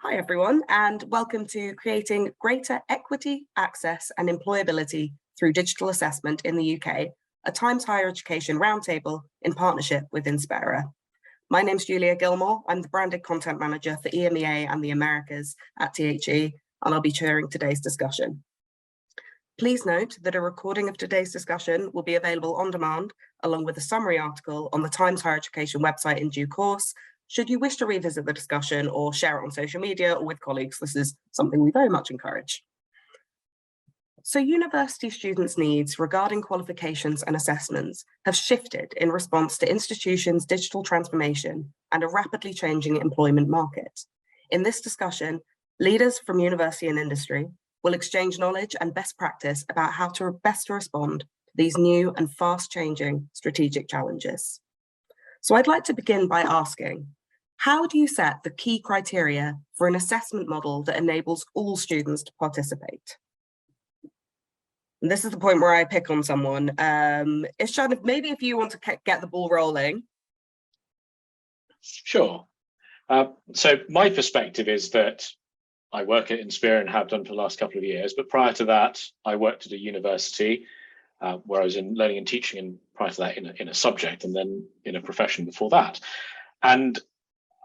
Hi everyone, and welcome to Creating Greater Equity, Access and Employability through Digital Assessment in the UK, a Times Higher Education Roundtable in partnership with Inspera. My name's Julia Gilmore. I'm the Branded Content Manager for EMEA and the Americas at THE, and I'll be chairing today's discussion. Please note that a recording of today's discussion will be available on demand, along with a summary article on the Times Higher Education website in due course. Should you wish to revisit the discussion or share it on social media or with colleagues, this is something we very much encourage. So university students' needs regarding qualifications and assessments have shifted in response to institutions' digital transformation and a rapidly changing employment market. In this discussion, leaders from university and industry will exchange knowledge and best practice about how to best respond to these new and fast-changing strategic challenges. So I'd like to begin by asking, how do you set the key criteria for an assessment model that enables all students to participate? And this is the point where I pick on someone. Ishan, maybe if you want to get the ball rolling. Sure. So my perspective is that I work at Inspera and have done for the last couple of years, but prior to that, I worked at a university where I was in learning and teaching, and prior to that in a subject, and then in a profession before that. And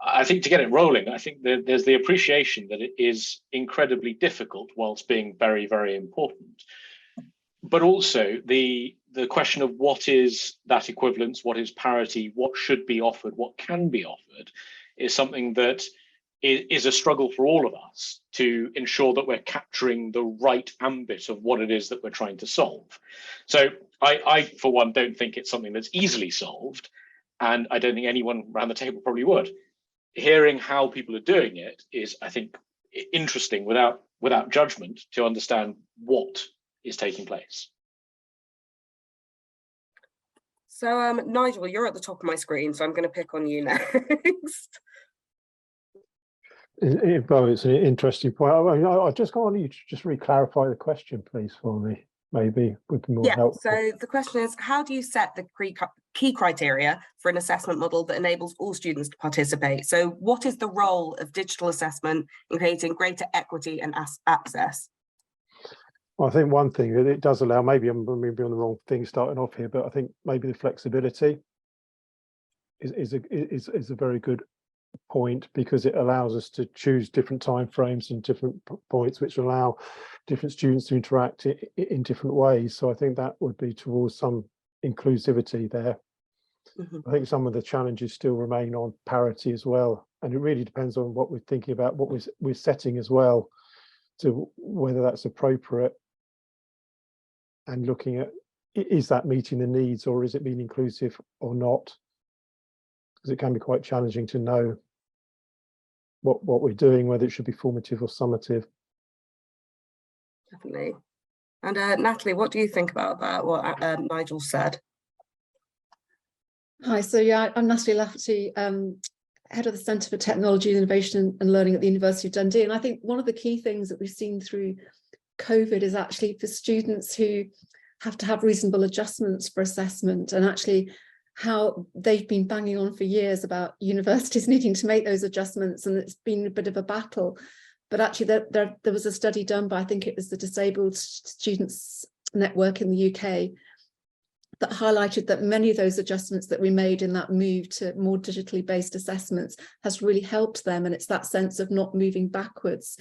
I think to get it rolling, I think there's the appreciation that it is incredibly difficult whilst being very, very important. But also the question of what is that equivalence, what is parity, what should be offered, what can be offered, is something that is a struggle for all of us to ensure that we're capturing the right ambit of what it is that we're trying to solve. So I for one, don't think it's something that's easily solved, and I don't think anyone around the table probably would. Hearing how people are doing it is, I think, interesting without judgment to understand what is taking place. So Nigel, you're at the top of my screen, so I'm going to pick on you next. Well, it's an interesting point. I just want you to just re-clarify the question, please, for me. Maybe would be more helpful. So the question is, how do you set the key criteria for an assessment model that enables all students to participate? So what is the role of digital assessment in creating greater equity and access? Well, I think one thing that it does allow, maybe I'm on the wrong thing starting off here, but I think maybe the flexibility is a very good point, because it allows us to choose different time frames and different points which allow different students to interact in different ways. So I think that would be towards some inclusivity there. I think some of the challenges still remain on parity as well, and it really depends on what we're thinking about, what we're setting as well, to whether that's appropriate, and looking at, is that meeting the needs, or is it being inclusive or not? Because it can be quite challenging to know what we're doing, whether it should be formative or summative. Definitely. And Natalie, what do you think about that, what Nigel said? Hi, so yeah, I'm Natalie Lafferty, head of the Centre for Technology, Innovation and Learning at the University of Dundee. And I think one of the key things that we've seen through COVID is actually for students who have to have reasonable adjustments for assessment, and actually how they've been banging on for years about universities needing to make those adjustments, and it's been a bit of a battle. But actually there was a study done by, I think it was the Disabled Students Network in the UK, that highlighted that many of those adjustments that we made in that move to more digitally based assessments has really helped them, and it's that sense of not moving backwards.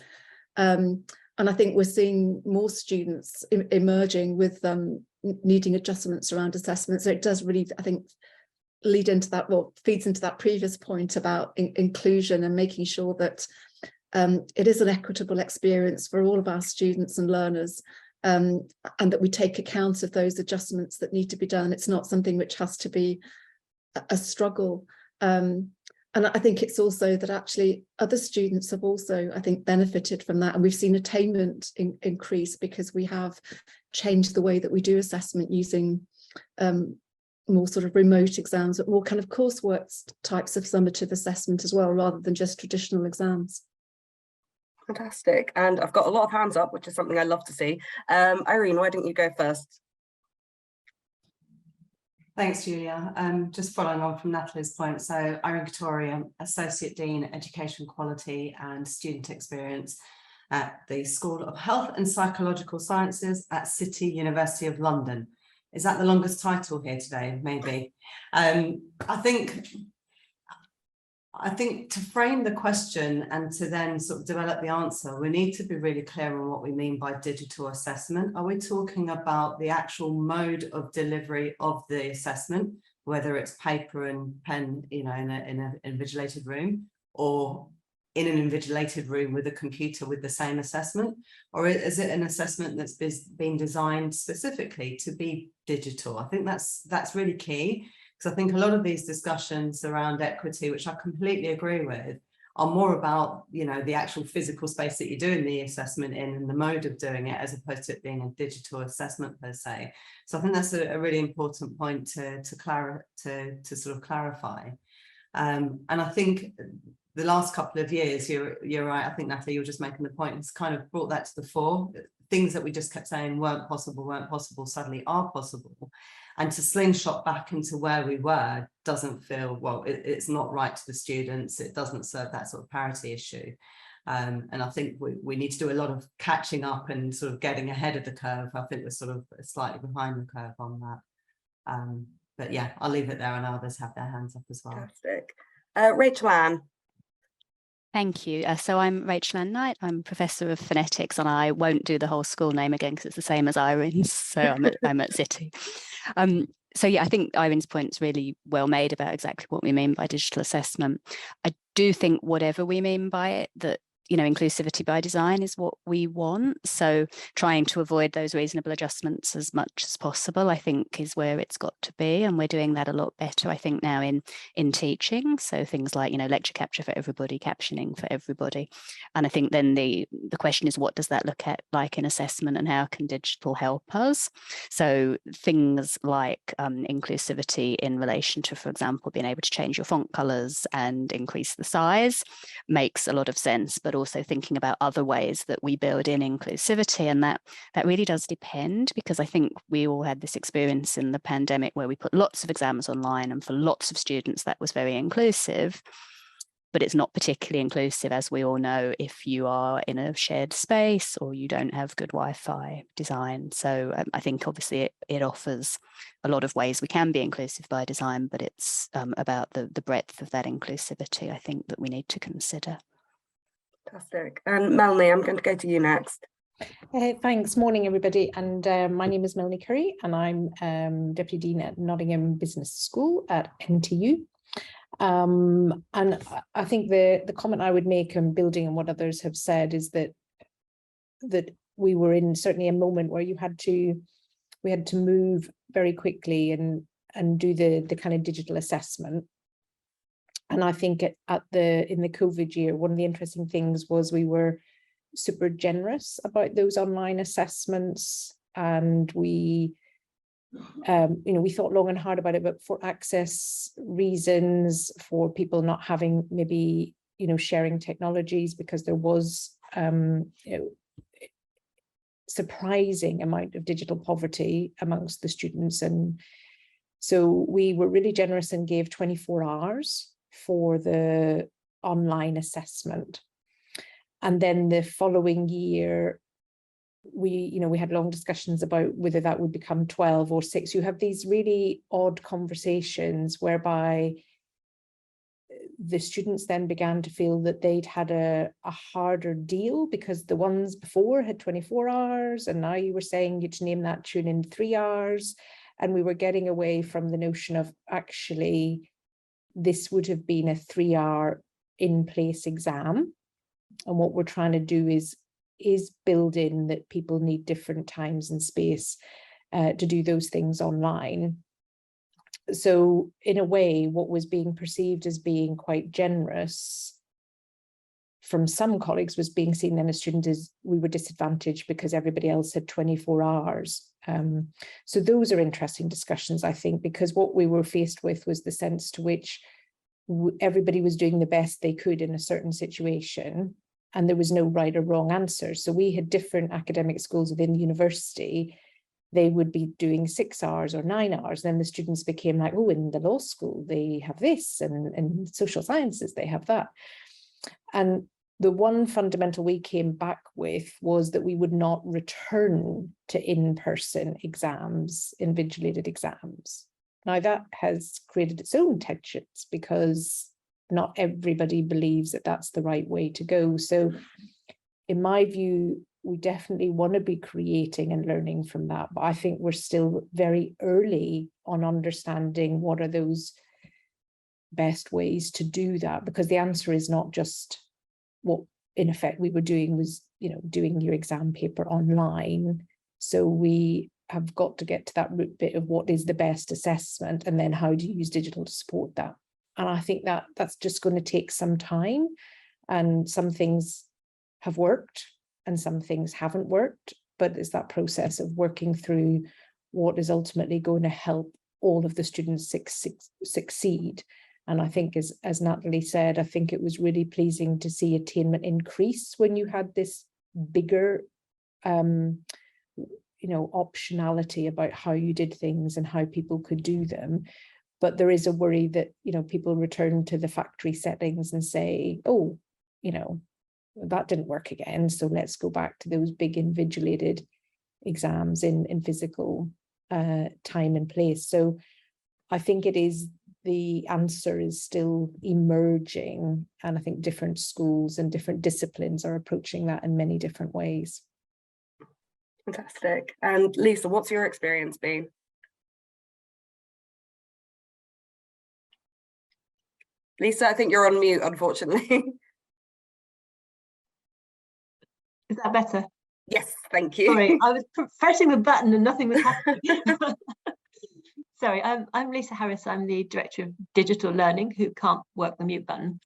And I think we're seeing more students emerging with needing adjustments around assessment. So it does really, I think, lead into that, well, feeds into that previous point about inclusion and making sure that it is an equitable experience for all of our students and learners, and that we take account of those adjustments that need to be done. It's not something which has to be a struggle. And I think it's also that actually other students have also, I think, benefited from that. And we've seen attainment increase because we have changed the way that we do assessment, using more sort of remote exams, but more kind of coursework types of summative assessment as well, rather than just traditional exams. Fantastic. And I've got a lot of hands up, which is something I love to see. Irene, why don't you go first? Thanks, Julia. Just following on from Natalie's point, so Irene Katori, Associate Dean, Education Quality and Student Experience at the School of Health and Psychological Sciences at City University of London. Is that the longest title here today? Maybe. I think to frame the question and to then sort of develop the answer, we need to be really clear on what we mean by digital assessment. Are we talking about the actual mode of delivery of the assessment, whether it's paper and pen, you know, in an invigilated room, or in an invigilated room with a computer with the same assessment? Or is it an assessment that's been designed specifically to be digital? I think that's really key. So I think a lot of these discussions around equity, which I completely agree with, are more about, you know, the actual physical space that you're doing the assessment in and the mode of doing it, as opposed to it being a digital assessment per se. So I think that's a really important point to sort of clarify. And I think the last couple of years, you're right. I think, Natalie, you're just making the point. It's kind of brought that to the fore. Things that we just kept saying weren't possible, suddenly are possible. And to slingshot back into where we were doesn't feel, well, it's not right to the students. It doesn't serve that sort of parity issue. And I think we need to do a lot of catching up and sort of getting ahead of the curve. I think we're sort of slightly behind the curve on that. But yeah, I'll leave it there and others have their hands up as well. Fantastic. Rachel Ann. Thank you. So I'm Rachel Ann Knight. I'm Professor of Phonetics, and I won't do the whole school name again because it's the same as Irene's. So I'm at City. So yeah, I think Irene's point's really well made about exactly what we mean by digital assessment. I do think whatever we mean by it, that, you know, inclusivity by design is what we want. So trying to avoid those reasonable adjustments as much as possible, I think, is where it's got to be. And we're doing that a lot better, I think, now in teaching. So things like, you know, lecture capture for everybody, captioning for everybody. And I think then the question is, what does that look like in assessment, and how can digital help us? So things like inclusivity in relation to, for example, being able to change your font colors and increase the size makes a lot of sense, but also thinking about other ways that we build in inclusivity. And that really does depend, because I think we all had this experience in the pandemic where we put lots of exams online, and for lots of students that was very inclusive, but it's not particularly inclusive, as we all know, if you are in a shared space or you don't have good Wi-Fi design. So I think obviously it offers a lot of ways we can be inclusive by design, but it's about the breadth of that inclusivity, I think, that we need to consider. Fantastic. And Melanie, I'm going to go to you next. Thanks. Morning, everybody. And my name is Melanie Curry, and I'm Deputy Dean at Nottingham Business School at NTU. And I think the comment I would make, and building on what others have said, is that we were in certainly a moment where we had to move very quickly and do the kind of digital assessment. And I think in the COVID year, one of the interesting things was we were super generous about those online assessments, and we thought long and hard about it, but for access reasons, for people not having maybe, sharing technologies, because there was surprising amount of digital poverty amongst the students. And so we were really generous and gave 24 hours for the online assessment. And then the following year, we had long discussions about whether that would become 12 or 6. You have these really odd conversations whereby the students then began to feel that they'd had a harder deal, because the ones before had 24 hours, and now you were saying you'd name that tune in 3 hours. And we were getting away from the notion of actually this would have been a 3-hour in-place exam. And what we're trying to do is build in that people need different times and space to do those things online. So in a way, what was being perceived as being quite generous from some colleagues was being seen then as students as we were disadvantaged because everybody else had 24 hours. So those are interesting discussions, I think, because what we were faced with was the sense to which everybody was doing the best they could in a certain situation, and there was no right or wrong answer. So we had different academic schools within the university they would be doing 6 hours or 9 hours. Then the students became like, oh, in the law school, they have this, and in social sciences, they have that. And the one fundamental we came back with was that we would not return to in-person exams, invigilated exams. Now that has created its own tensions because not everybody believes that that's the right way to go. So in my view, we definitely want to be creating and learning from that. But I think we're still very early on understanding what are those best ways to do that, because the answer is not just what in effect we were doing was, doing your exam paper online. So we have got to get to that root bit of what is the best assessment, and then how do you use digital to support that. And I think that that's just going to take some time, and some things have worked and some things haven't worked, but it's that process of working through what is ultimately going to help all of the students succeed. And I think, as Natalie said, I think it was really pleasing to see attainment increase when you had this bigger, optionality about how you did things and how people could do them. But there is a worry that, people return to the factory settings and say, oh, that didn't work again, so let's go back to those big invigilated exams in physical time and place. So I think the answer is still emerging, and I think different schools and different disciplines are approaching that in many different ways. Fantastic. And Lisa, what's your experience been? Lisa, I think you're on mute, unfortunately. Is that better? Yes, thank you. Sorry, I was pressing the button and nothing was happening. Sorry, I'm Lisa Harris. I'm the Director of Digital Learning, who can't work the mute button,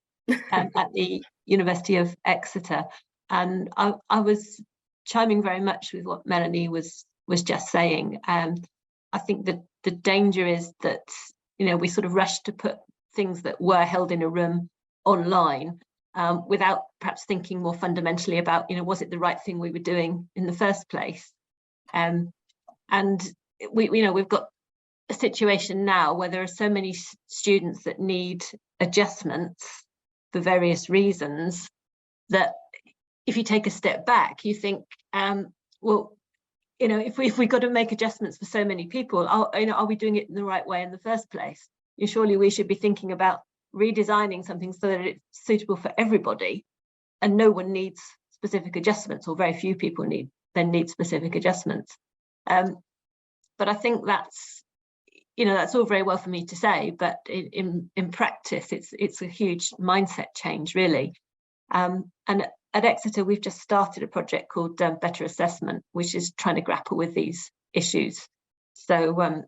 at the University of Exeter. And I was chiming very much with what Melanie was just saying. I think that the danger is that, we sort of rush to put things that were held in a room online, without perhaps thinking more fundamentally about, was it the right thing we were doing in the first place? And we've got a situation now where there are so many students that need adjustments for various reasons, that if you take a step back, you think, well, if we've got to make adjustments for so many people, are we doing it in the right way in the first place? Surely we should be thinking about redesigning something so that it's suitable for everybody, and no one needs specific adjustments, or very few people need specific adjustments. But I think that's all very well for me to say, but in practice it's a huge mindset change, really. And at Exeter we've just started a project called Better Assessment, which is trying to grapple with these issues. So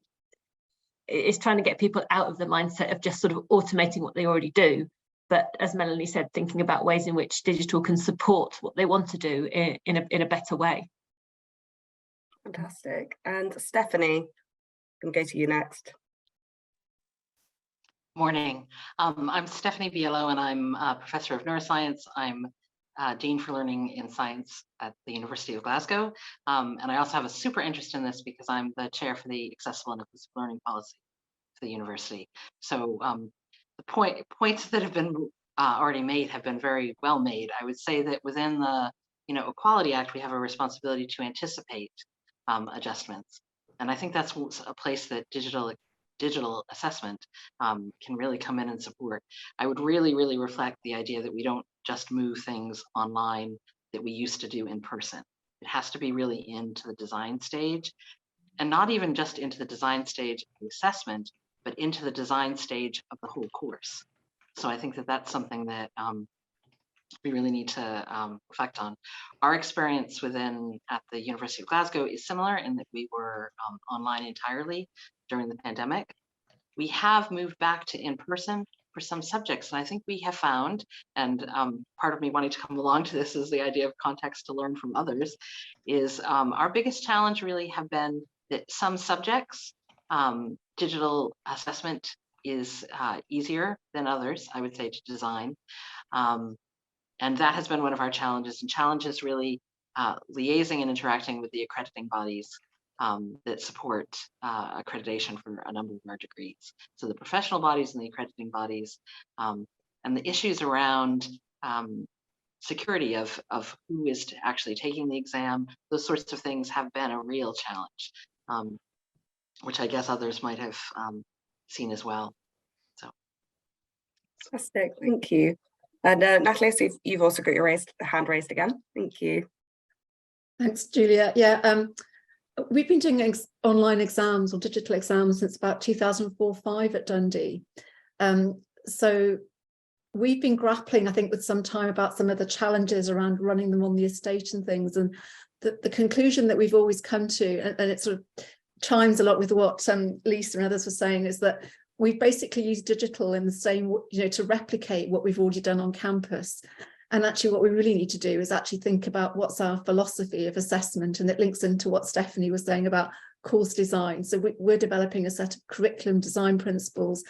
it's trying to get people out of the mindset of just sort of automating what they already do, but as Melanie said, thinking about ways in which digital can support what they want to do in a better way. Fantastic. And Stephanie, I'm going to go to you next. Morning. I'm Stephanie Biello, and I'm a professor of neuroscience. I'm Dean for Learning in Science at the University of Glasgow. And I also have a super interest in this because I'm the chair for the Accessible and Inclusive Learning Policy for the university. So the points that have been already made have been very well made. I would say that within the Equality Act, we have a responsibility to anticipate adjustments. And I think that's a place that digital assessment can really come in and support. I would really reflect the idea that we don't just move things online that we used to do in person. It has to be really into the design stage, and not even just into the design stage of the assessment, but into the design stage of the whole course. So I think that that's something that we really need to reflect on. Our experience at the University of Glasgow is similar in that we were online entirely during the pandemic. We have moved back to in-person for some subjects, and I think we have found, and part of me wanting to come along to this is the idea of context to learn from others, is our biggest challenge really have been that some subjects, digital assessment is easier than others, I would say, to design. And that has been one of our challenges, and challenges really liaising and interacting with the accrediting bodies that support accreditation for a number of our degrees. So the professional bodies and the accrediting bodies, and the issues around security of who is actually taking the exam, those sorts of things have been a real challenge, which I guess others might have seen as well. So. Fantastic, thank you. And Natalie, so you've also got your hand raised again. Thank you. Thanks, Julia. Yeah, we've been doing online exams or digital exams since about 2004-05 at Dundee. So we've been grappling, I think, with some time about some of the challenges around running them on the estate and things. And the conclusion that we've always come to, and it sort of chimes a lot with what Lisa and others were saying, is that we've basically used digital in the same, to replicate what we've already done on campus. And actually what we really need to do is actually think about what's our philosophy of assessment, and it links into what Stephanie was saying about course design. So we're developing a set of curriculum design principles,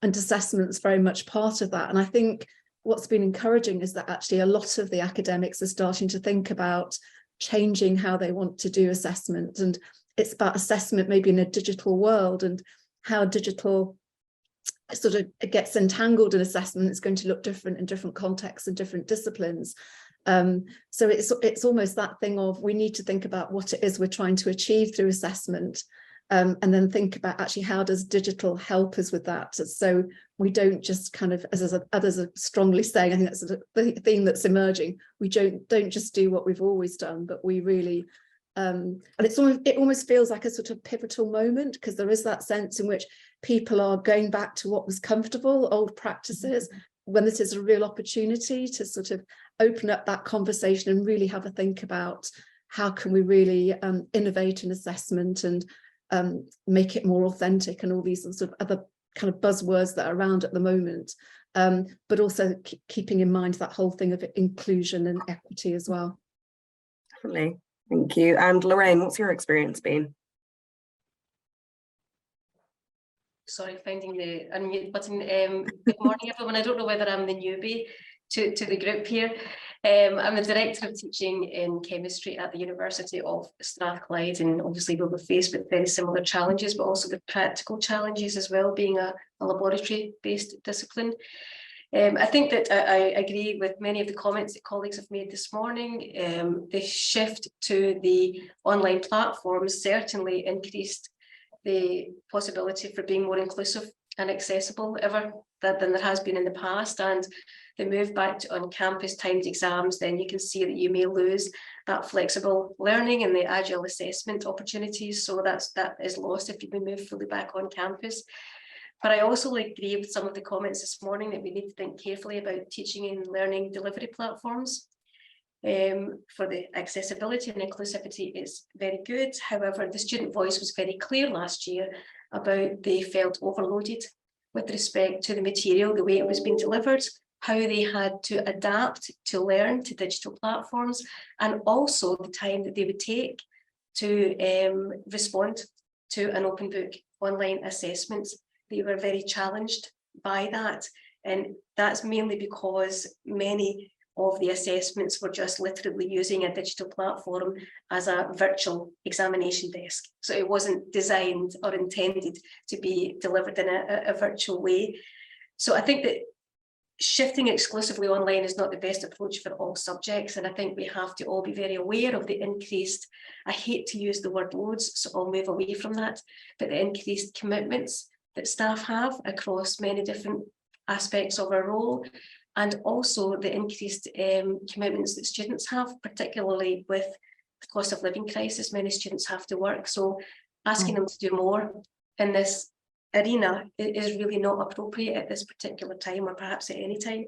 and assessment's very much part of that. And I think what's been encouraging is that actually a lot of the academics are starting to think about changing how they want to do assessment. And it's about assessment maybe in a digital world, and how digital sort of gets entangled in assessment. It's going to look different in different contexts and different disciplines. So it's almost that thing of, we need to think about what it is we're trying to achieve through assessment, and then think about actually how does digital help us with that, so we don't just kind of, as others are strongly saying, I think that's the theme that's emerging, we don't just do what we've always done, but we really and it almost feels like a sort of pivotal moment, because there is that sense in which people are going back to what was comfortable, old practices, when this is a real opportunity to sort of open up that conversation and really have a think about how can we really innovate in assessment and make it more authentic, and all these sort of other kind of buzzwords that are around at the moment, but also keeping in mind that whole thing of inclusion and equity as well. Definitely, thank you. And Lorraine, what's your experience been? Sorry, finding the unmute button. Good morning, everyone. I don't know whether I'm the newbie to the group here. I'm the Director of Teaching in Chemistry at the University of Strathclyde, and obviously we were faced with very similar challenges, but also the practical challenges as well, being a laboratory-based discipline. I think that I agree with many of the comments that colleagues have made this morning. The shift to the online platforms certainly increased the possibility for being more inclusive and accessible than there has been in the past, and the move back to on-campus timed exams, then you can see that you may lose that flexible learning and the agile assessment opportunities. So that is lost if you move fully back on campus. But I also agree with some of the comments this morning that we need to think carefully about teaching and learning delivery platforms. For the accessibility and inclusivity is very good. However, the student voice was very clear last year about they felt overloaded with respect to the material, the way it was being delivered, how they had to adapt to learn to digital platforms, and also the time that they would take to respond to an open book online assessment. They were very challenged by that, and that's mainly because many of the assessments were just literally using a digital platform as a virtual examination desk. So it wasn't designed or intended to be delivered in a virtual way. So I think that shifting exclusively online is not the best approach for all subjects. And I think we have to all be very aware of the increased, I hate to use the word loads, so I'll move away from that, but the increased commitments that staff have across many different aspects of our role, and also the increased commitments that students have, particularly with the cost of living crisis. Many students have to work, so asking them to do more in this arena is really not appropriate at this particular time, or perhaps at any time.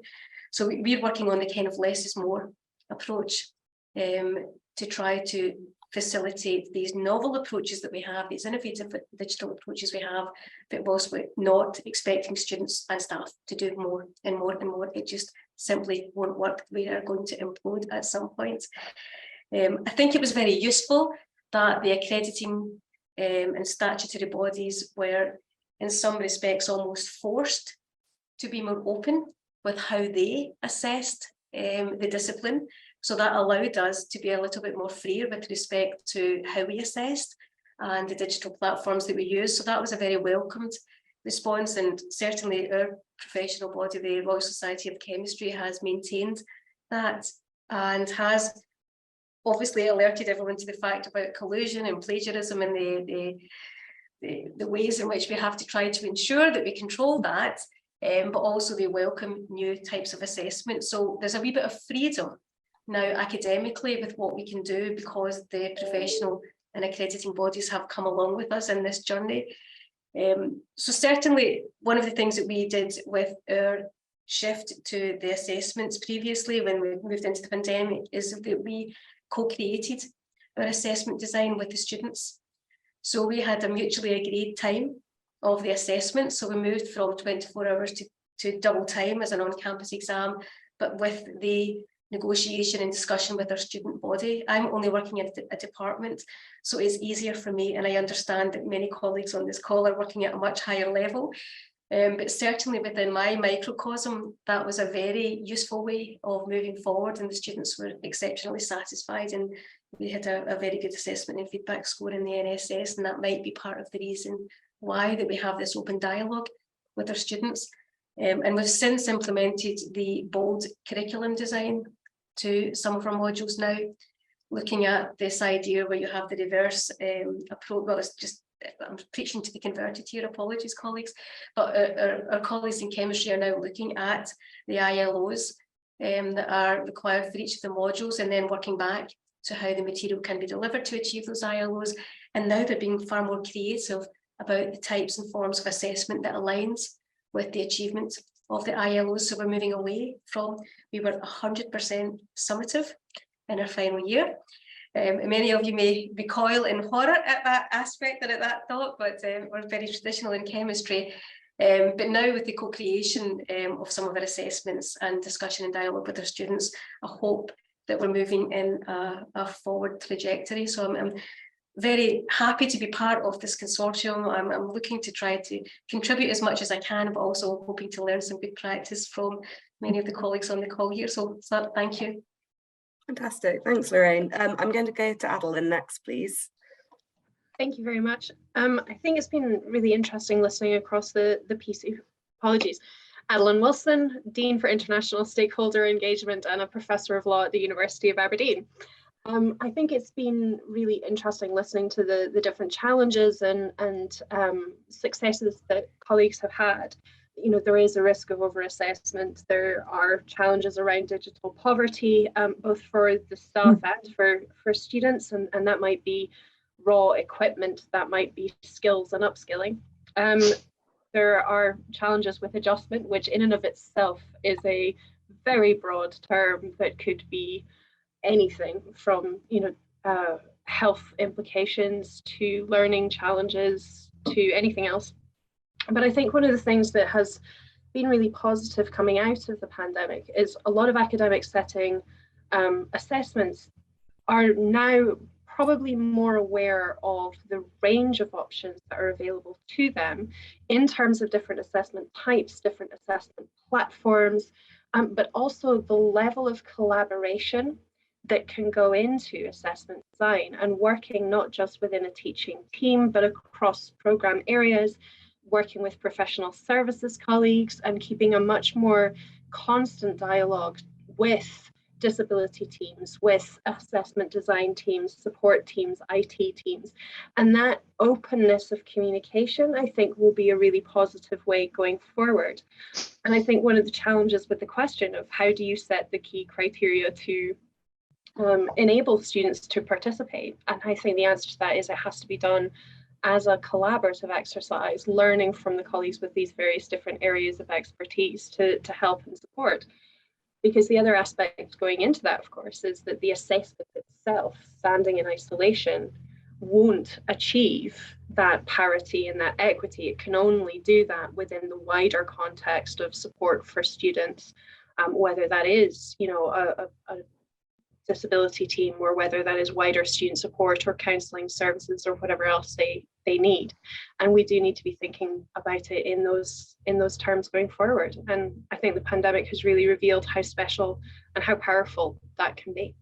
So we're working on the kind of less is more approach to try to facilitate these novel approaches that we have, these innovative digital approaches we have, but whilst we're not expecting students and staff to do more and more and more. It just simply won't work. We are going to implode at some point. I think it was very useful that the accrediting and statutory bodies were in some respects almost forced to be more open with how they assessed the discipline. So that allowed us to be a little bit more freer with respect to how we assessed. and the digital platforms that we use. So that was a very welcomed response, and certainly our professional body, the Royal Society of Chemistry, has maintained that and has obviously alerted everyone to the fact about collusion and plagiarism and the ways in which we have to try to ensure that we control that, but also they welcome new types of assessment. So there's a wee bit of freedom now academically with what we can do, because the professional and accrediting bodies have come along with us in this journey. So certainly one of the things that we did with our shift to the assessments previously when we moved into the pandemic is that we co-created our assessment design with the students. So we had a mutually agreed time of the assessment. So we moved from 24 hours to double time as an on-campus exam, but with the negotiation and discussion with our student body. I'm only working at a department, so it's easier for me, and I understand that many colleagues on this call are working at a much higher level. But certainly within my microcosm, that was a very useful way of moving forward, and the students were exceptionally satisfied, and we had a very good assessment and feedback score in the NSS, and that might be part of the reason why that we have this open dialogue with our students. And we've since implemented the bold curriculum design to some of our modules now, looking at this idea where you have the reverse approach. Well, it's just, I'm preaching to the converted here, apologies colleagues, but our colleagues in chemistry are now looking at the ILOs that are required for each of the modules, and then working back to how the material can be delivered to achieve those ILOs. And now they're being far more creative about the types and forms of assessment that aligns with the achievement of the ILOs. So we're moving away from, we were 100% summative in our final year. Many of you may recoil in horror at that aspect and at that thought, but we're very traditional in chemistry. But now with the co-creation of some of our assessments and discussion and dialogue with our students, I hope that we're moving in a forward trajectory. So I'm very happy to be part of this consortium. I'm looking to try to contribute as much as I can, but also hoping to learn some good practice from many of the colleagues on the call here. So thank you. Fantastic. Thanks, Lorraine. I'm going to go to Adeline next, please. Thank you very much. I think it's been really interesting listening across the piece. Apologies. Adeline Wilson, Dean for International Stakeholder Engagement and a Professor of Law at the University of Aberdeen. I think it's been really interesting listening to the different challenges and successes that colleagues have had. You know, there is a risk of overassessment. There are challenges around digital poverty, both for the staff and for students, and that might be raw equipment, that might be skills and upskilling. There are challenges with adjustment, which in and of itself is a very broad term that could be anything from, health implications to learning challenges to anything else. But I think one of the things that has been really positive coming out of the pandemic is a lot of academic setting assessments are now probably more aware of the range of options that are available to them in terms of different assessment types, different assessment platforms, but also the level of collaboration that can go into assessment design and working not just within a teaching team, but across program areas, working with professional services colleagues and keeping a much more constant dialogue with disability teams, with assessment design teams, support teams, IT teams. And that openness of communication, I think, will be a really positive way going forward. And I think one of the challenges with the question of how do you set the key criteria to enable students to participate, and I think the answer to that is it has to be done as a collaborative exercise, learning from the colleagues with these various different areas of expertise to help and support. Because the other aspect going into that, of course, is that the assessment itself, standing in isolation, won't achieve that parity and that equity. It can only do that within the wider context of support for students, whether that is, a disability team, or whether that is wider student support or counselling services or whatever else they need. And we do need to be thinking about it in those terms going forward. And I think the pandemic has really revealed how special and how powerful that can be.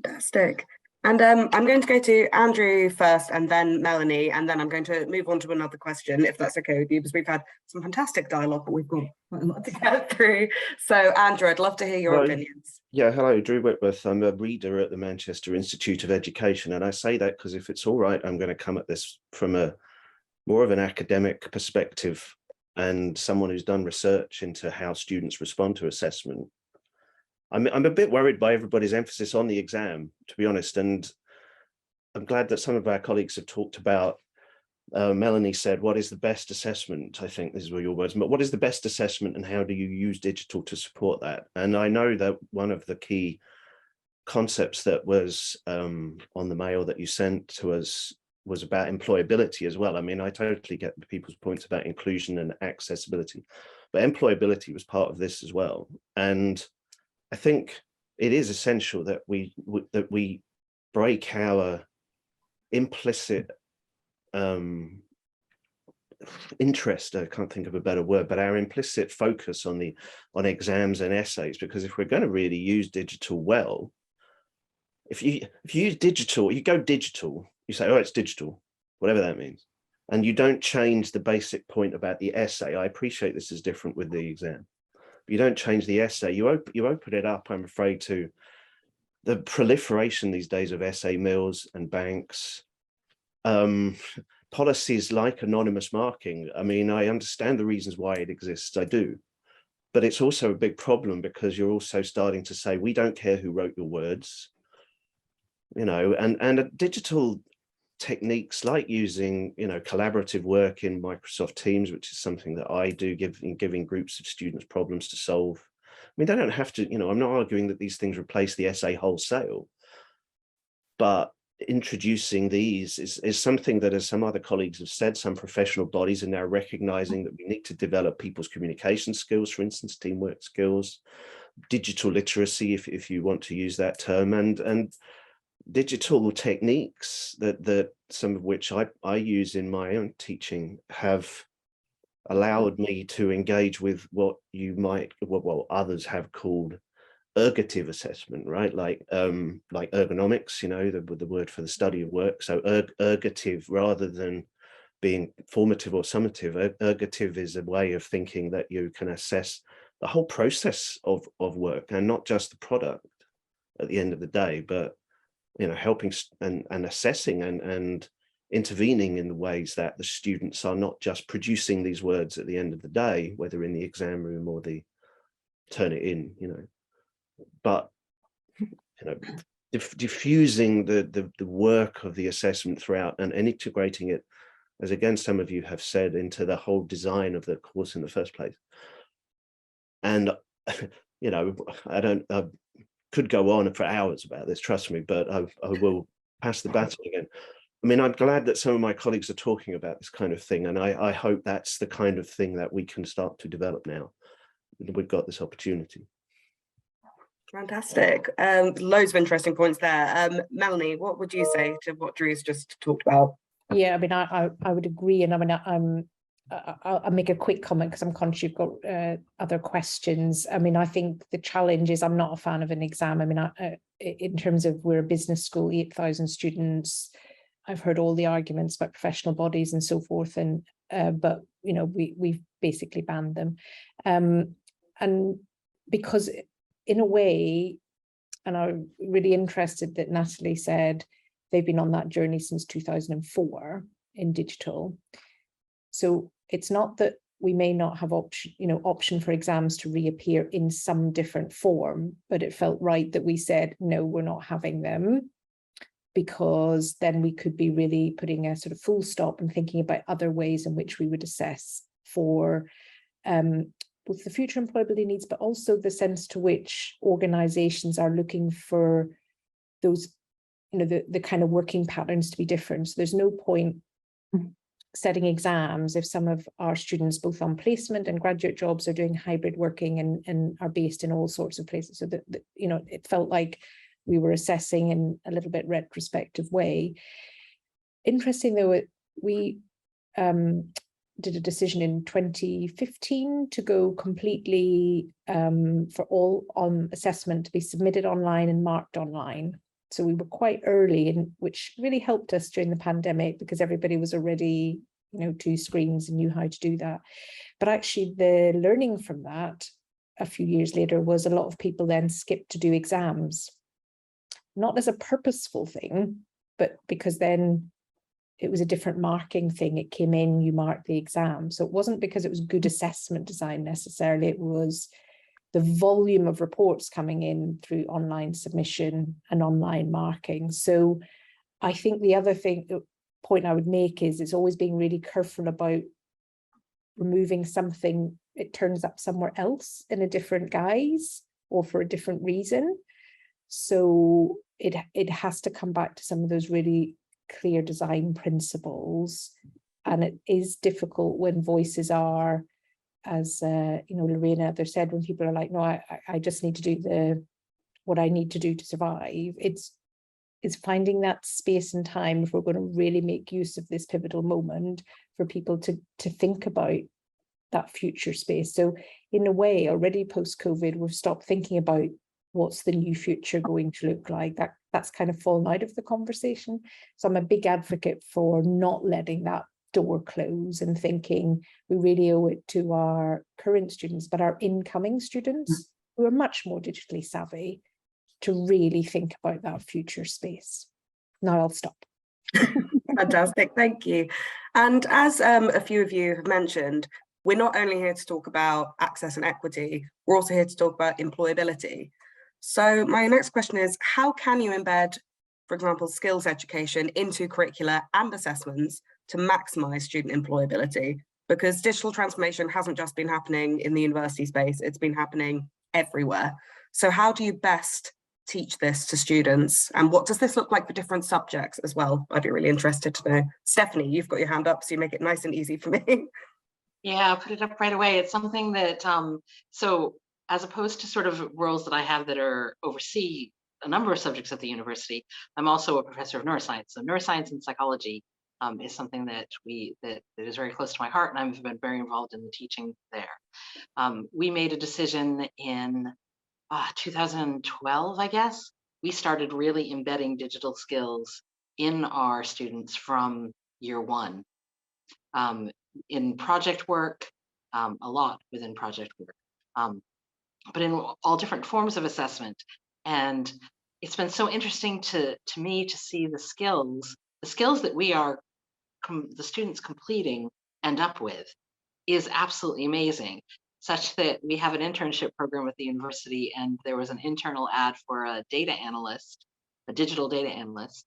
Fantastic. And I'm going to go to Andrew first and then Melanie, and then I'm going to move on to another question, if that's okay with you, because we've had some fantastic dialogue, but we've got quite a lot to get through. So Andrew, I'd love to hear your opinions. Yeah, hello, Drew Whitworth. I'm a reader at the Manchester Institute of Education, and I say that because if it's all right, I'm going to come at this from a more of an academic perspective and someone who's done research into how students respond to assessment. I'm a bit worried by everybody's emphasis on the exam, to be honest, and I'm glad that some of our colleagues have talked about, Melanie said, what is the best assessment? I think these were your words, but what is the best assessment and how do you use digital to support that? And I know that one of the key concepts that was on the mail that you sent to us was about employability as well. I mean, I totally get people's points about inclusion and accessibility, but employability was part of this as well. And I think it is essential that we break our implicit interest, I can't think of a better word, but our implicit focus on exams and essays, because if we're going to really use digital well, if you use digital, you go digital, you say, oh, it's digital, whatever that means, and you don't change the basic point about the essay. I appreciate this is different with the exam. You don't change the essay, you open it up, I'm afraid, to the proliferation these days of essay mills and banks, policies like anonymous marking. I mean, I understand the reasons why it exists, I do, but it's also a big problem because you're also starting to say, we don't care who wrote your words, you know, and digital techniques like using, you know, collaborative work in Microsoft Teams, which is something that I do, giving groups of students problems to solve. I mean, they don't have to, you know, I'm not arguing that these things replace the essay wholesale, but introducing these is something that, as some other colleagues have said, some professional bodies are now recognizing that we need to develop people's communication skills, for instance, teamwork skills, digital literacy, if you want to use that term, and digital techniques that some of which I use in my own teaching have allowed me to engage with what you might, what others have called ergative assessment, right? Like ergonomics, you know, the word for the study of work. So ergative rather than being formative or summative. Ergative is a way of thinking that you can assess the whole process of work and not just the product at the end of the day, but you know, helping and assessing and intervening in the ways that the students are not just producing these words at the end of the day, whether in the exam room or the turn it in, you know, but you know, diffusing the work of the assessment throughout and integrating it, as again some of you have said, into the whole design of the course in the first place. And you know, I could go on for hours about this, trust me, but I will pass the baton again. I mean, I'm glad that some of my colleagues are talking about this kind of thing, and I hope that's the kind of thing that we can start to develop now. We've got this opportunity. Fantastic. Loads of interesting points there. Melanie, what would you say to what Drew's just talked about? Yeah, I mean, I would agree, and I mean, I'll make a quick comment because I'm conscious you've got other questions. I mean, I think the challenge is I'm not a fan of an exam. I mean, in terms of we're a business school, 8,000 students. I've heard all the arguments about professional bodies and so forth, and but you know, we've basically banned them, and because in a way, and I'm really interested that Natalie said they've been on that journey since 2004 in digital. So it's not that we may not have option for exams to reappear in some different form, but it felt right that we said, no, we're not having them, because then we could be really putting a sort of full stop and thinking about other ways in which we would assess for both the future employability needs, but also the sense to which organizations are looking for those, you know, the kind of working patterns to be different. So there's no point setting exams if some of our students, both on placement and graduate jobs, are doing hybrid working and are based in all sorts of places. So that, you know, it felt like we were assessing in a little bit retrospective way. Interesting though, we did a decision in 2015 to go completely for all assessment to be submitted online and marked online. So we were quite early, in which really helped us during the pandemic because everybody was already, to screens and knew how to do that. But actually the learning from that a few years later was a lot of people then skipped to do exams, not as a purposeful thing, but because then it was a different marking thing. It came in, you marked the exam. So it wasn't because it was good assessment design necessarily, it was the volume of reports coming in through online submission and online marking. So I think the other point I would make is it's always being really careful about removing something, it turns up somewhere else in a different guise or for a different reason. So it has to come back to some of those really clear design principles. And it is difficult when voices are, as Lorena others said, when people are like, no, I just need to do what I need to do to survive. It's finding that space and time if we're going to really make use of this pivotal moment for people to think about that future space. So in a way, already post-COVID, we've stopped thinking about what's the new future going to look like. That's kind of fallen out of the conversation. So I'm a big advocate for not letting that door close and thinking we really owe it to our current students, but our incoming students who are much more digitally savvy to really think about that future space. Now I'll stop. Fantastic, thank you. And as a few of you have mentioned, we're not only here to talk about access and equity, we're also here to talk about employability. So my next question is, how can you embed, for example, skills education into curricula and assessments to maximize student employability? Because digital transformation hasn't just been happening in the university space, it's been happening everywhere. So how do you best teach this to students? And what does this look like for different subjects as well? I'd be really interested to know. Stephanie, you've got your hand up, so you make it nice and easy for me. Yeah, I'll put it up right away. It's something that, so as opposed to sort of roles that I have that are oversee a number of subjects at the university, I'm also a professor of neuroscience. So neuroscience and psychology is something that is very close to my heart, and I've been very involved in the teaching there. We made a decision in 2012, I guess. We started really embedding digital skills in our students from year one. In project work, a lot within project work, but in all different forms of assessment. And it's been so interesting to me to see the skills that we are, the students completing end up with is absolutely amazing, such that we have an internship program at the university, and there was an internal ad for a data analyst, a digital data analyst,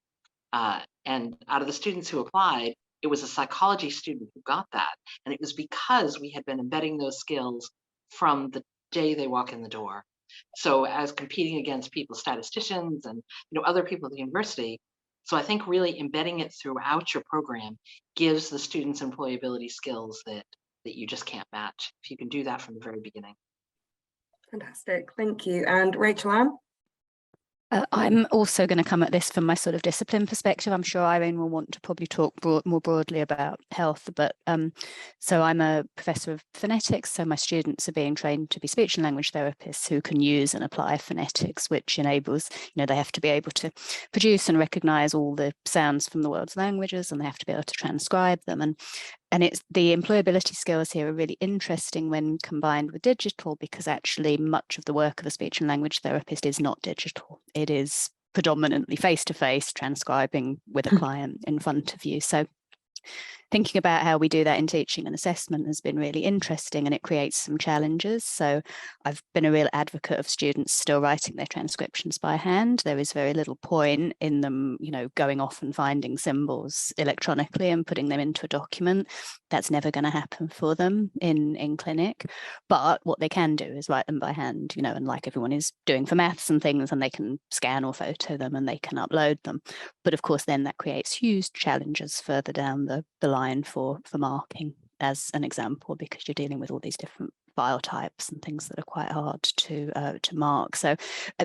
and out of the students who applied, it was a psychology student who got that. And it was because we had been embedding those skills from the day they walk in the door. So as competing against people, statisticians and other people at the university. So I think really embedding it throughout your program gives the students employability skills that you just can't match if you can do that from the very beginning. Fantastic, thank you. And Rachel Ann? I'm also going to come at this from my sort of discipline perspective. I'm sure Irene will want to probably talk more broadly about health, but so I'm a professor of phonetics, so my students are being trained to be speech and language therapists who can use and apply phonetics, which enables, they have to be able to produce and recognize all the sounds from the world's languages, and they have to be able to transcribe them. And it's the employability skills here are really interesting when combined with digital, because actually much of the work of a speech and language therapist is not digital. It is predominantly face-to-face transcribing with a client in front of you. So thinking about how we do that in teaching and assessment has been really interesting, and it creates some challenges. So I've been a real advocate of students still writing their transcriptions by hand. There is very little point in them, going off and finding symbols electronically and putting them into a document. That's never going to happen for them in clinic. But what they can do is write them by hand, and like everyone is doing for maths and things, and they can scan or photo them and they can upload them. But of course, then that creates huge challenges further down the line for marking, as an example, because you're dealing with all these different file types and things that are quite hard to mark. So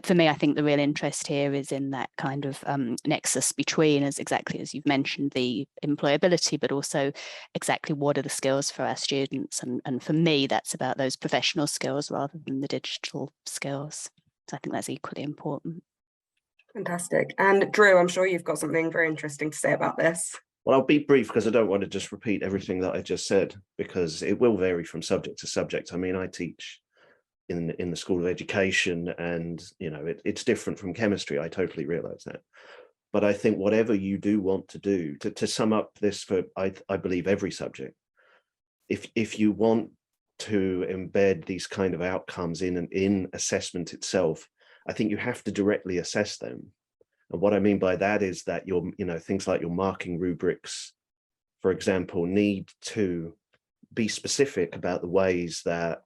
for me, I think the real interest here is in that kind of nexus between, as exactly as you've mentioned, the employability, but also exactly what are the skills for our students. And for me, that's about those professional skills rather than the digital skills. So I think that's equally important. Fantastic. And Drew, I'm sure you've got something very interesting to say about this. Well, I'll be brief because I don't want to just repeat everything that I just said, because it will vary from subject to subject. I mean, I teach in the School of Education, and it's different from chemistry. I totally realize that. But I think whatever you do want to do, to sum up this for, I believe, every subject, if you want to embed these kind of outcomes in assessment itself, I think you have to directly assess them. And what I mean by that is that things like your marking rubrics, for example, need to be specific about the ways that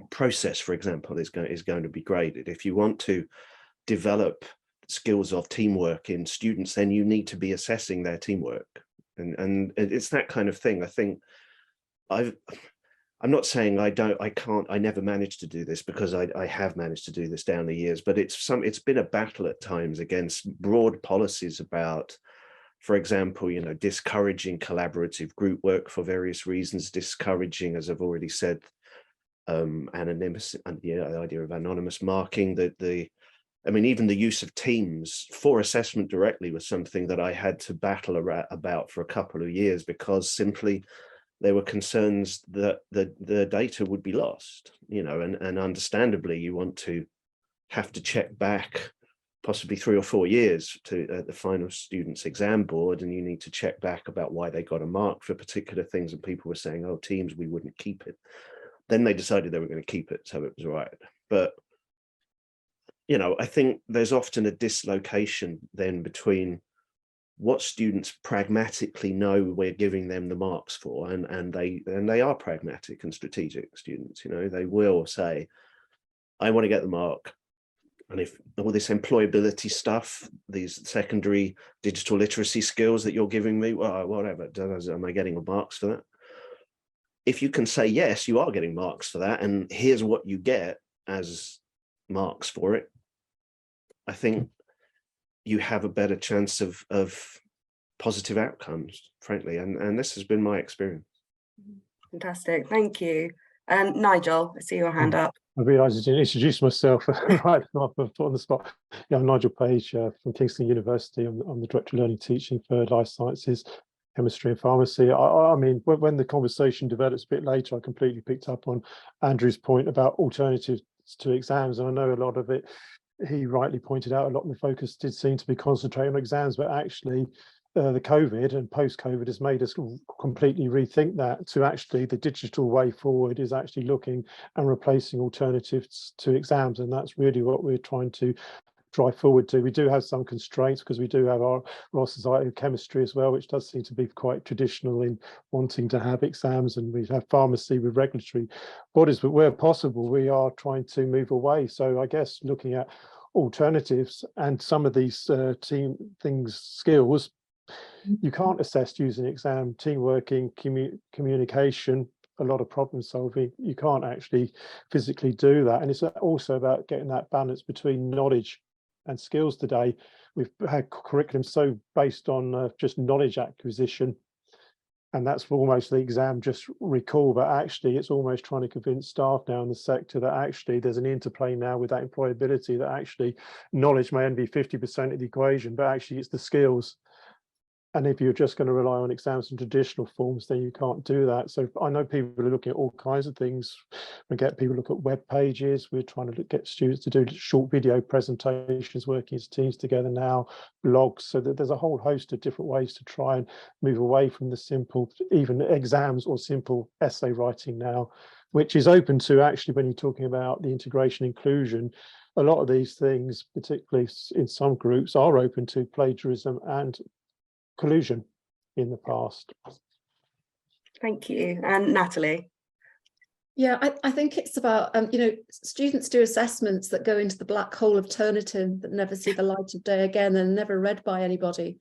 process, for example, is going to be graded. If you want to develop skills of teamwork in students, then you need to be assessing their teamwork. And it's that kind of thing. I think I'm not saying I never managed to do this, because I have managed to do this down the years, but it's been a battle at times against broad policies about, for example, discouraging collaborative group work for various reasons, discouraging, as I've already said, anonymous, and the idea of anonymous marking, even the use of teams for assessment directly was something that I had to battle about for a couple of years, because simply there were concerns that the data would be lost, and understandably you want to have to check back possibly 3 or 4 years to the final student's exam board, and you need to check back about why they got a mark for particular things, and people were saying, oh, teams, we wouldn't keep it. Then they decided they were going to keep it, so it was right. But I think there's often a dislocation then between what students pragmatically know we're giving them the marks for, and they are pragmatic and strategic students. They will say, I want to get the mark, and if all this employability stuff, these secondary digital literacy skills that you're giving me, well, whatever, am I getting marks for that? If you can say yes, you are getting marks for that, and here's what you get as marks for it, I think you have a better chance of positive outcomes, frankly, and this has been my experience. Fantastic, thank you. Nigel, I see your hand up. I realised I didn't introduce myself right off on the spot. Yeah, I'm Nigel Page from Kingston University. I'm the Director of Learning Teaching for Life Sciences, Chemistry and Pharmacy. I mean, when the conversation develops a bit later, I completely picked up on Andrew's point about alternatives to exams, and I know a lot of it, he rightly pointed out, a lot of the focus did seem to be concentrating on exams, but actually the COVID and post-COVID has made us completely rethink that, to actually the digital way forward is actually looking and replacing alternatives to exams, and that's really what we're trying to drive forward to. We do have some constraints because we do have our Royal Society of Chemistry as well, which does seem to be quite traditional in wanting to have exams, and we have pharmacy with regulatory bodies, but where possible we are trying to move away. So I guess looking at alternatives and some of these skills you can't assess using exam, team working, communication, a lot of problem solving, you can't actually physically do that. And it's also about getting that balance between knowledge and skills. Today we've had curriculum so based on just knowledge acquisition, and that's almost the exam just recall, but actually it's almost trying to convince staff now in the sector that actually there's an interplay now with that employability, that actually knowledge may only be 50% of the equation, but actually it's the skills. And if you're just going to rely on exams and traditional forms, then you can't do that. So I know people are looking at all kinds of things. We get people look at web pages. We're trying to get students to do short video presentations, working as teams together now, blogs. So that there's a whole host of different ways to try and move away from the simple, even exams or simple essay writing now, which is open to actually when you're talking about the integration inclusion. A lot of these things, particularly in some groups, are open to plagiarism and collusion in the past. Thank you. And Natalie? Yeah, I think it's about, students do assessments that go into the black hole of Turnitin that never see the light of day again and never read by anybody.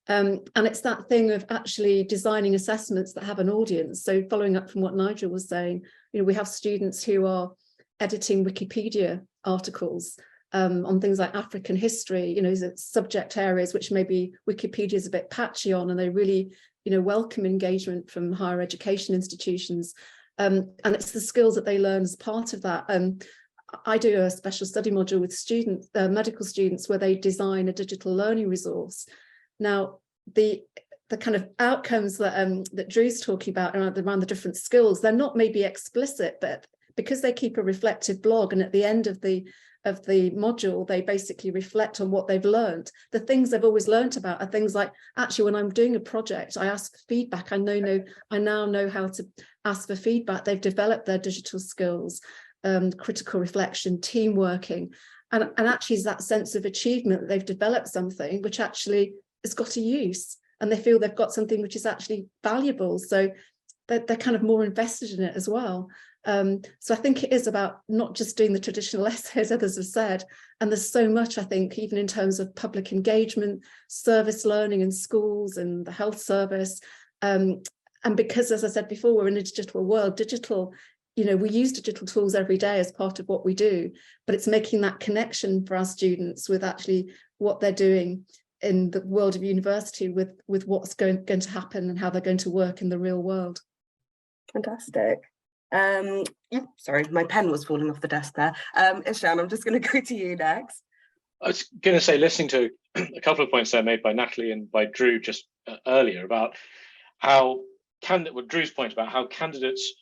And it's that thing of actually designing assessments that have an audience. So following up from what Nigel was saying, we have students who are editing Wikipedia articles on things like African history, subject areas which maybe Wikipedia is a bit patchy on, and they really, welcome engagement from higher education institutions. And it's the skills that they learn as part of that. I do a special study module with students, medical students, where they design a digital learning resource. Now, the kind of outcomes that that Drew's talking about around the different skills, they're not maybe explicit, but because they keep a reflective blog, and at the end of the module, they basically reflect on what they've learned. The things they've always learned about are things like, actually, when I'm doing a project, I ask for feedback. I now know how to ask for feedback. They've developed their digital skills, critical reflection, team working, and actually is that sense of achievement that they've developed something which actually has got a use, and they feel they've got something which is actually valuable. So they're kind of more invested in it as well. So I think it is about not just doing the traditional essays, others have said, and there's so much, I think, even in terms of public engagement, service learning in schools and the health service. And because, as I said before, we're in a digital world, we use digital tools every day as part of what we do, but it's making that connection for our students with actually what they're doing in the world of university with what's going to happen and how they're going to work in the real world. Fantastic. Sorry, my pen was falling off the desk there. Ishan, I'm just going to go to you next. I was going to say, listening to a couple of points there made by Natalie and by Drew just earlier about how Drew's point about how candidates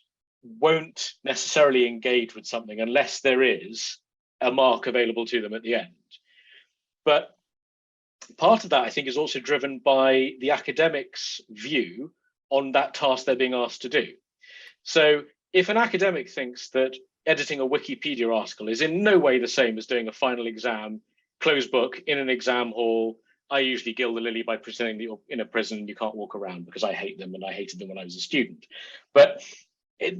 won't necessarily engage with something unless there is a mark available to them at the end. But part of that, I think, is also driven by the academic's view on that task they're being asked to do. So if an academic thinks that editing a Wikipedia article is in no way the same as doing a final exam, closed book, in an exam hall, I usually gild the lily by pretending that you're in a prison and you can't walk around, because I hate them and I hated them when I was a student. But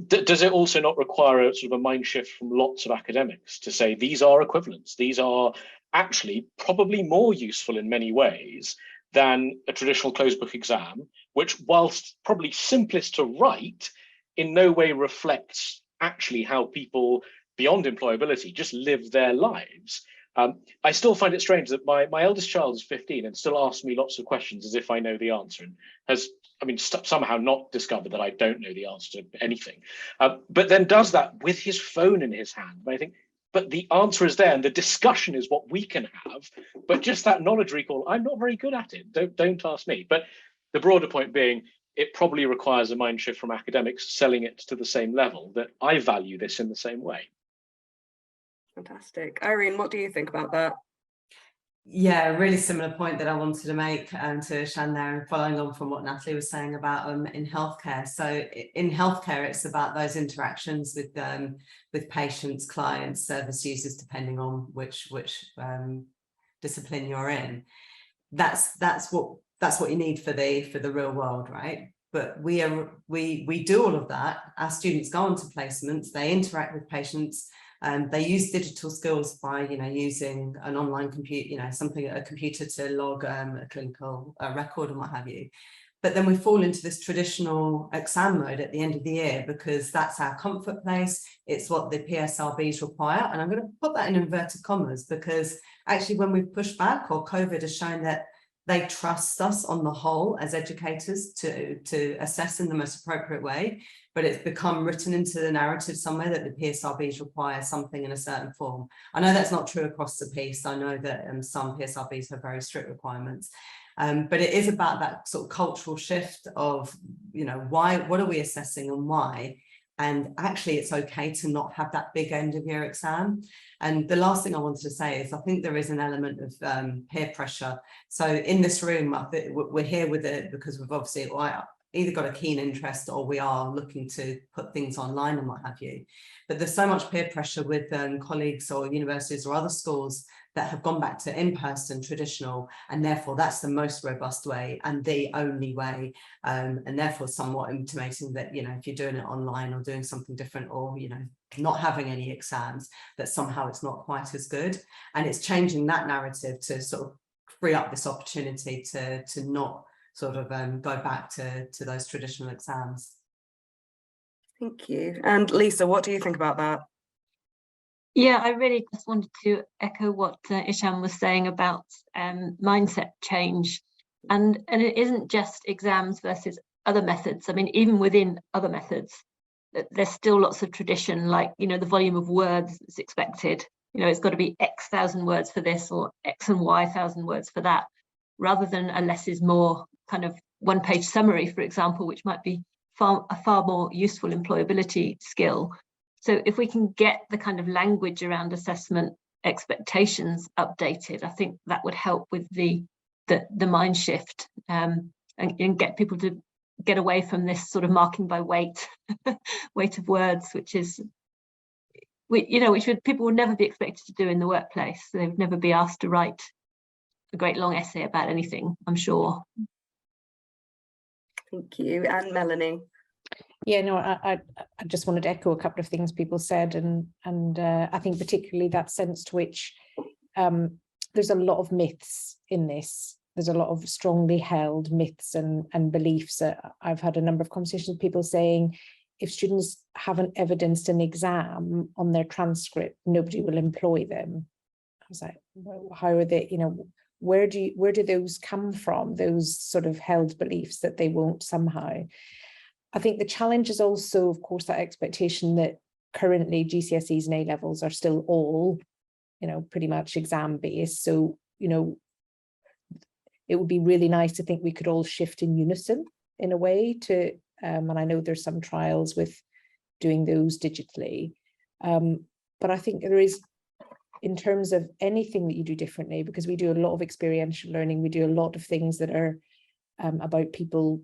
does it also not require a sort of a mind shift from lots of academics to say these are equivalents? These are actually probably more useful in many ways than a traditional closed book exam, which, whilst probably simplest to write, in no way reflects actually how people beyond employability just live their lives. I still find it strange that my eldest child is 15 and still asks me lots of questions as if I know the answer, and has, somehow not discovered that I don't know the answer to anything, but then does that with his phone in his hand. And I think, but the answer is there and the discussion is what we can have, but just that knowledge recall, I'm not very good at it. Don't ask me. But the broader point being, it probably requires a mind shift from academics selling it to the same level, that I value this in the same way. Fantastic. Irene, what do you think about that? Yeah, a really similar point that I wanted to make to Shan there, and following on from what Natalie was saying about in healthcare. So in healthcare, it's about those interactions with patients, clients, service users, depending on which discipline you're in. That's what you need for the real world, right? But we do all of that. Our students go on to placements, they interact with patients, they use digital skills by using an online computer, a computer to log a clinical record and what have you. But then we fall into this traditional exam mode at the end of the year, because that's our comfort place. It's what the PSRBs require. And I'm going to put that in inverted commas, because actually when we've pushed back, or COVID has shown that they trust us on the whole as educators to assess in the most appropriate way, but it's become written into the narrative somewhere that the PSRBs require something in a certain form. I know that's not true across the piece. I know that some PSRBs have very strict requirements, but it is about that sort of cultural shift of, what are we assessing and why? And actually, it's okay to not have that big end of year exam. And the last thing I wanted to say is I think there is an element of peer pressure. So in this room, we're here with it because we've obviously either got a keen interest or we are looking to put things online and what have you. But there's so much peer pressure with colleagues or universities or other schools that have gone back to in-person traditional, and therefore that's the most robust way and the only way, and therefore somewhat intimating that if you're doing it online or doing something different, or not having any exams, that somehow it's not quite as good. And it's changing that narrative to sort of free up this opportunity to not sort of go back to those traditional exams. Thank you. And Lisa, what do you think about that? Yeah, I really just wanted to echo what Ishan was saying about mindset change. And it isn't just exams versus other methods. I mean, even within other methods, there's still lots of tradition, like, you know, the volume of words that's expected. You know, it's got to be X thousand words for this or X and Y thousand words for that, rather than a less is more kind of one-page summary, for example, which might be a far more useful employability skill. So if we can get the kind of language around assessment expectations updated, I think that would help with the mind shift, and get people to get away from this sort of marking by weight, weight of words, which is, which people would never be expected to do in the workplace. They would never be asked to write a great long essay about anything, I'm sure. Thank you. And Melanie? Yeah, no, I just wanted to echo a couple of things people said, and I think particularly that sense to which there's a lot of myths in this. There's a lot of strongly held myths and beliefs. I've had a number of conversations with people saying, if students haven't evidenced an exam on their transcript, nobody will employ them. I was like, well, how are they, where do those come from, those sort of held beliefs that they won't somehow? I think the challenge is also, of course, that expectation that currently GCSEs and A-levels are still all, pretty much exam based. So, it would be really nice to think we could all shift in unison in a way to, and I know there's some trials with doing those digitally. But I think there is, in terms of anything that you do differently, because we do a lot of experiential learning, we do a lot of things that are about people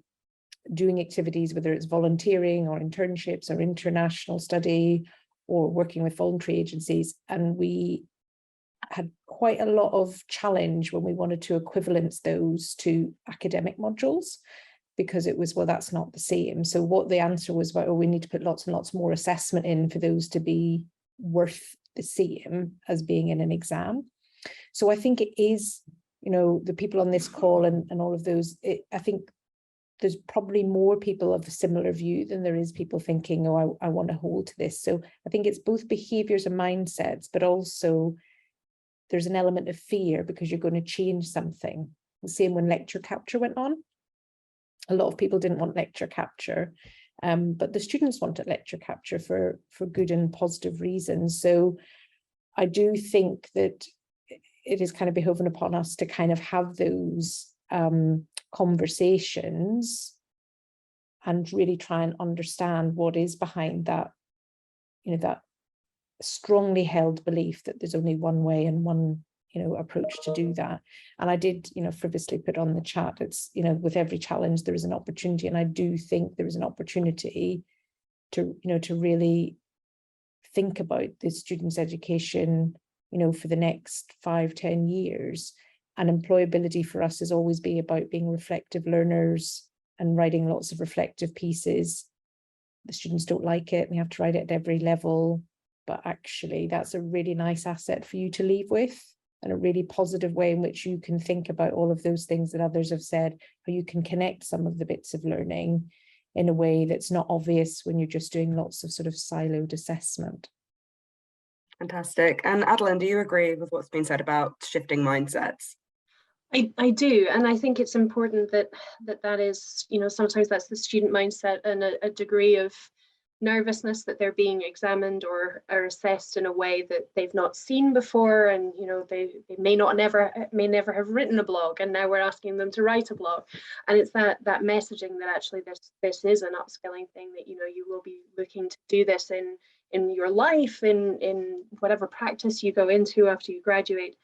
doing activities, whether it's volunteering or internships or international study or working with voluntary agencies. And we had quite a lot of challenge when we wanted to equivalence those to academic modules, because it was, well, that's not the same. So what the answer was, well, we need to put lots and lots more assessment in for those to be worth the same as being in an exam. So I think it is, the people on this call and all of those, I think there's probably more people of a similar view than there is people thinking, oh, I want to hold to this. So I think it's both behaviors and mindsets, but also there's an element of fear because you're going to change something. The same when lecture capture went on. A lot of people didn't want lecture capture, but the students wanted lecture capture for good and positive reasons. So I do think that it is kind of behoven upon us to kind of have those conversations and really try and understand what is behind that, that strongly held belief that there's only one way and one approach to do that. And I did frivolously put on the chat, it's with every challenge there is an opportunity, and I do think there is an opportunity to to really think about the students' education for the next 5-10 years. And employability for us has always been about being reflective learners and writing lots of reflective pieces. The students don't like it, we have to write it at every level, but actually that's a really nice asset for you to leave with, and a really positive way in which you can think about all of those things that others have said, how you can connect some of the bits of learning in a way that's not obvious when you're just doing lots of sort of siloed assessment. Fantastic. And Adeline, do you agree with what's been said about shifting mindsets? I do, and I think it's important that is, sometimes that's the student mindset and a degree of nervousness that they're being examined or are assessed in a way that they've not seen before, and they may never have written a blog, and now we're asking them to write a blog. And it's that messaging that actually this is an upskilling thing, that you will be looking to do this in your life, in whatever practice you go into after you graduate.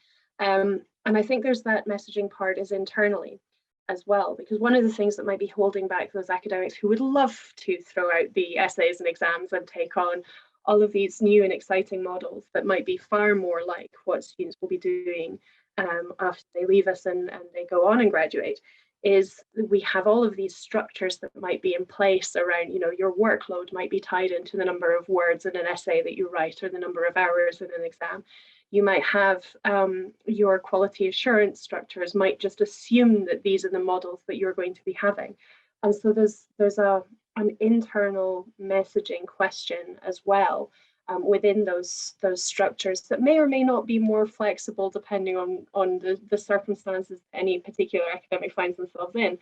And I think there's that messaging part is internally as well, because one of the things that might be holding back those academics who would love to throw out the essays and exams and take on all of these new and exciting models that might be far more like what students will be doing after they leave us and they go on and graduate, is we have all of these structures that might be in place around, your workload might be tied into the number of words in an essay that you write or the number of hours in an exam. You might have your quality assurance structures might just assume that these are the models that you're going to be having. And so there's an internal messaging question as well within those structures that may or may not be more flexible depending on the circumstances any particular academic finds themselves in.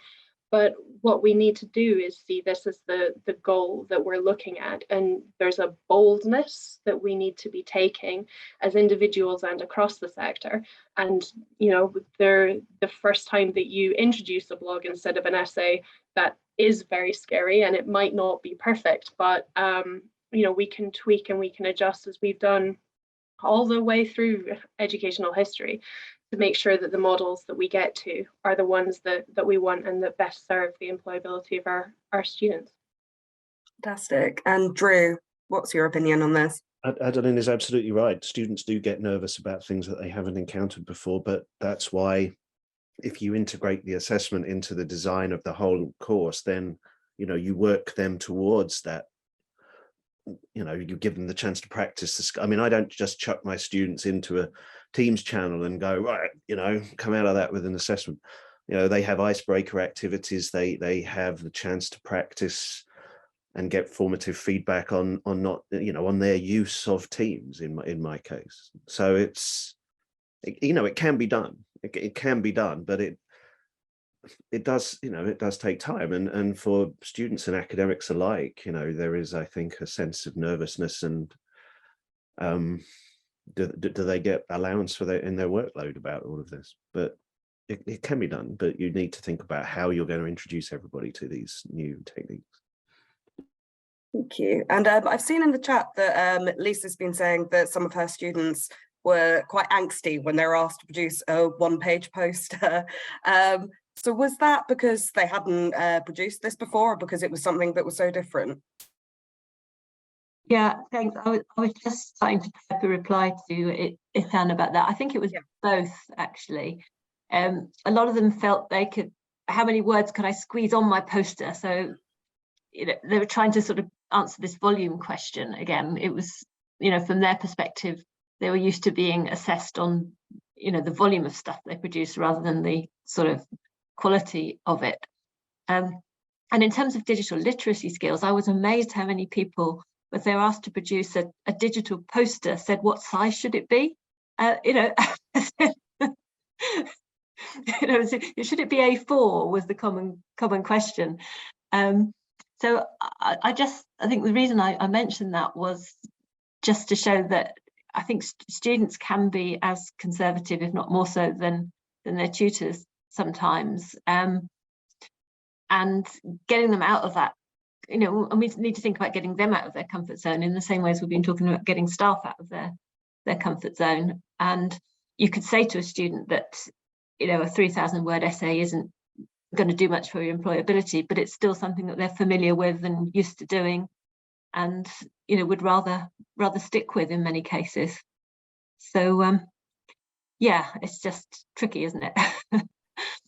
But what we need to do is see this as the goal that we're looking at. And there's a boldness that we need to be taking as individuals and across the sector. And, you know, the first time that you introduce a blog instead of an essay, that is very scary, and it might not be perfect, but, you know, we can tweak and we can adjust, as we've done all the way through educational history, to make sure that the models that we get to are the ones that we want and that best serve the employability of our students. Fantastic. And Drew, what's your opinion on this? Adeline is absolutely right. Students do get nervous about things that they haven't encountered before, but that's why if you integrate the assessment into the design of the whole course, then, you know, you work them towards that. You know, you give them the chance to practice this. I mean, I don't just chuck my students into a Teams channel and go, right, you know, come out of that with an assessment. You know, they have icebreaker activities. They have the chance to practice and get formative feedback on not, you know, on their use of Teams in my case. So it's, you know, it can be done. It can be done, but it does, you know, it does take time, and for students and academics alike, you know, there is, I think, a sense of nervousness, and do they get allowance for in their workload about all of this? But it can be done, but you need to think about how you're going to introduce everybody to these new techniques. Thank you. And I've seen in the chat that Lisa's been saying that some of her students were quite angsty when they were asked to produce a one-page poster. So was that because they hadn't produced this before, or because it was something that was so different? Yeah, thanks. I was just starting to type a reply to Ithan about that. I think it was both, actually. A lot of them felt they could, how many words could I squeeze on my poster? So, you know, they were trying to sort of answer this volume question again. It was, you know, from their perspective, they were used to being assessed on, you know, the volume of stuff they produce rather than the sort of quality of it. And in terms of digital literacy skills, I was amazed how many people, if they were asked to produce a digital poster, said, what size should it be? You know, you know, should it be A4 was the common question. So I think the reason I mentioned that was just to show that I think students can be as conservative, if not more so, than their tutors sometimes, and getting them out of that, you know, and we need to think about getting them out of their comfort zone in the same way as we've been talking about getting staff out of their comfort zone. And you could say to a student that, you know, a 3,000 word essay isn't going to do much for your employability, but it's still something that they're familiar with and used to doing, and, you know, would rather stick with in many cases. So yeah, it's just tricky, isn't it?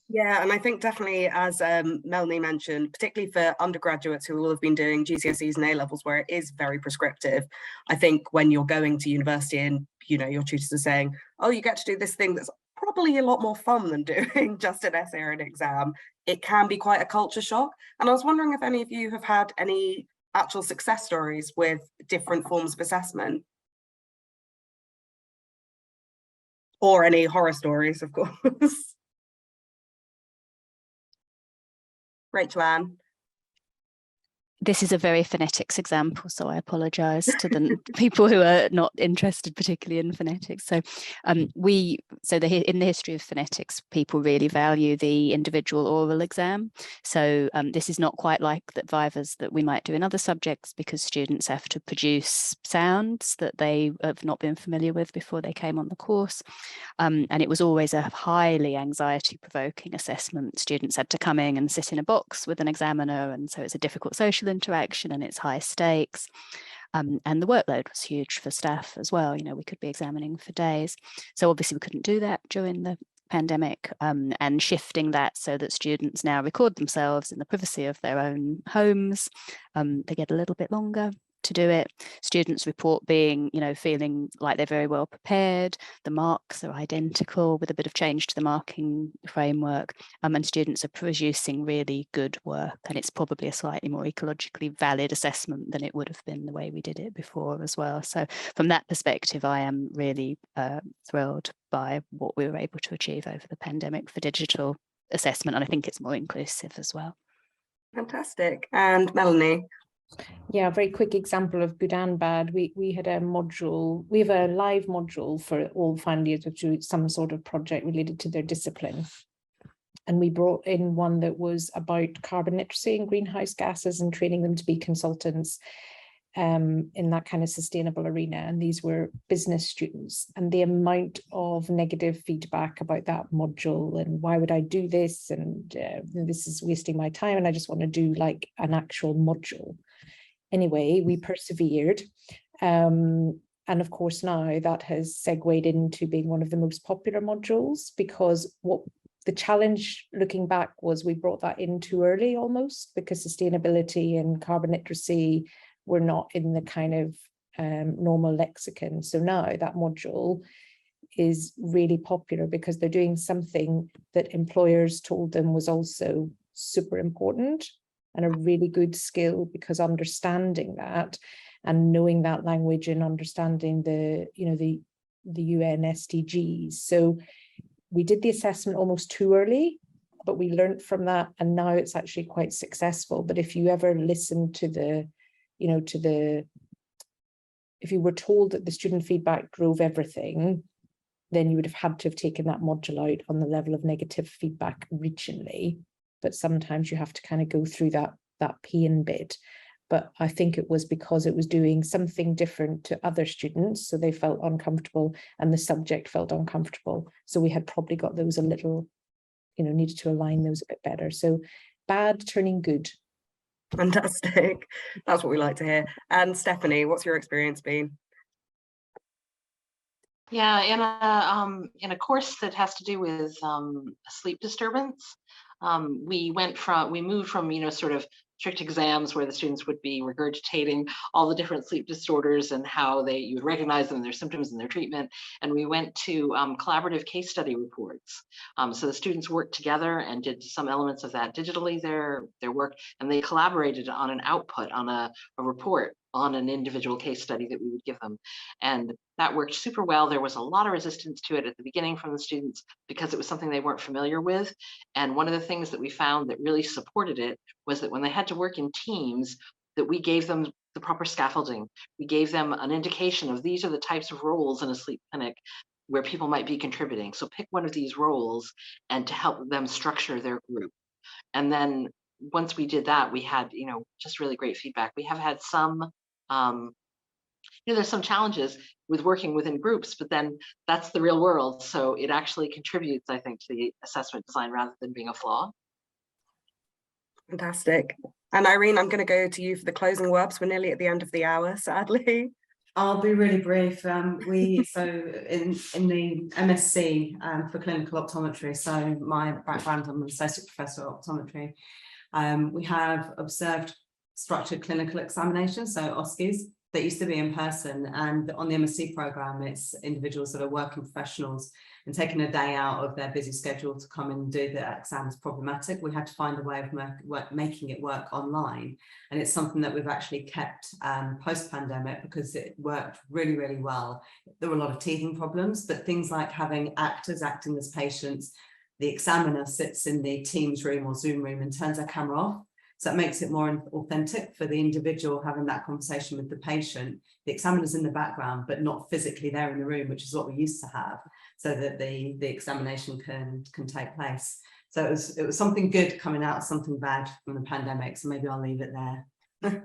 Yeah, and I think definitely, as Melanie mentioned, particularly for undergraduates who will have been doing GCSEs and A-levels, where it is very prescriptive, I think when you're going to university and, you know, your tutors are saying, oh, you get to do this thing that's probably a lot more fun than doing just an essay or an exam, it can be quite a culture shock. And I was wondering if any of you have had any actual success stories with different forms of assessment, or any horror stories, of course. Rachel Ann. This is a very phonetics example, so I apologise to the people who are not interested particularly in phonetics. So in the history of phonetics, people really value the individual oral exam. So this is not quite like the vivas that we might do in other subjects, because students have to produce sounds that they have not been familiar with before they came on the course. And it was always a highly anxiety-provoking assessment. Students had to come in and sit in a box with an examiner, and so it's a difficult social interaction and it's high stakes. And the workload was huge for staff as well. You know, we could be examining for days. So obviously we couldn't do that during the pandemic, and shifting that so that students now record themselves in the privacy of their own homes. They get a little bit longer to do it. Students report being, you know, feeling like they're very well prepared. The marks are identical with a bit of change to the marking framework, and students are producing really good work, and it's probably a slightly more ecologically valid assessment than it would have been the way we did it before as well. So from that perspective, I am really thrilled by what we were able to achieve over the pandemic for digital assessment, and I think it's more inclusive as well. Fantastic. And Melanie? Yeah, a very quick example of good and bad. We had a module, we have a live module for all final years, which was some sort of project related to their discipline. And we brought in one that was about carbon literacy and greenhouse gases and training them to be consultants in that kind of sustainable arena. And these were business students, and the amount of negative feedback about that module and why would I do this, and this is wasting my time, and I just want to do like an actual module. Anyway, we persevered. And of course, now that has segued into being one of the most popular modules, because what the challenge looking back was we brought that in too early almost, because sustainability and carbon literacy were not in the kind of normal lexicon. So now that module is really popular because they're doing something that employers told them was also super important and a really good skill, because understanding that and knowing that language and understanding the, you know, the UN SDGs. So we did the assessment almost too early, but we learned from that, and now it's actually quite successful. But if you ever listen to the, you know, if you were told that the student feedback drove everything, then you would have had to have taken that module out on the level of negative feedback originally. But sometimes you have to kind of go through that pain bit. But I think it was because it was doing something different to other students, so they felt uncomfortable and the subject felt uncomfortable. So we had probably got those a little, you know, needed to align those a bit better. So bad turning good. Fantastic. That's what we like to hear. And Stephanie, what's your experience been? Yeah, in a course that has to do with sleep disturbance, we moved from, you know, sort of strict exams where the students would be regurgitating all the different sleep disorders and how you would recognize them, their symptoms and their treatment. And we went to collaborative case study reports. So the students worked together and did some elements of that digitally, their work, and they collaborated on an output, on a report on an individual case study that we would give them. And that worked super well. There was a lot of resistance to it at the beginning from the students because it was something they weren't familiar with. And one of the things that we found that really supported it was that when they had to work in teams, that we gave them the proper scaffolding. We gave them an indication of these are the types of roles in a sleep clinic where people might be contributing. So pick one of these roles and to help them structure their group. And then once we did that, we had, you know, just really great feedback. We have had some, you know, there's some challenges with working within groups, but then that's the real world. So it actually contributes, I think, to the assessment design rather than being a flaw. Fantastic. And Irene, I'm going to go to you for the closing words. We're nearly at the end of the hour, sadly. I'll be really brief. So in the MSc for clinical optometry, so my background, I'm an associate professor of optometry. We have observed structured clinical examinations, so OSCEs, that used to be in person, and on the MSc program, it's individuals that are working professionals, and taking a day out of their busy schedule to come and do the exam is problematic. We had to find a way of making it work online, and it's something that we've actually kept post-pandemic because it worked really, really well. There were a lot of teething problems, but things like having actors acting as patients, the examiner sits in the Teams room or Zoom room and turns their camera off. So it makes it more authentic for the individual having that conversation with the patient. The examiner's in the background, but not physically there in the room, which is what we used to have, so that the examination can take place. So it was something good coming out of something bad from the pandemic. So maybe I'll leave it there.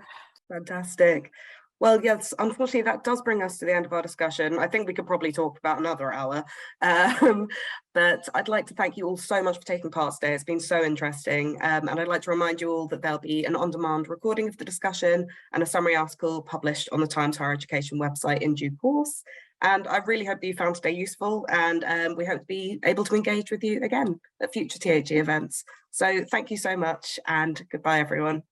Fantastic. Well, yes, unfortunately, that does bring us to the end of our discussion. I think we could probably talk about another hour, but I'd like to thank you all so much for taking part today. It's been so interesting. And I'd like to remind you all that there'll be an on-demand recording of the discussion and a summary article published on the Times Higher Education website in due course. And I really hope that you found today useful, and we hope to be able to engage with you again at future THE events. So thank you so much, and goodbye, everyone.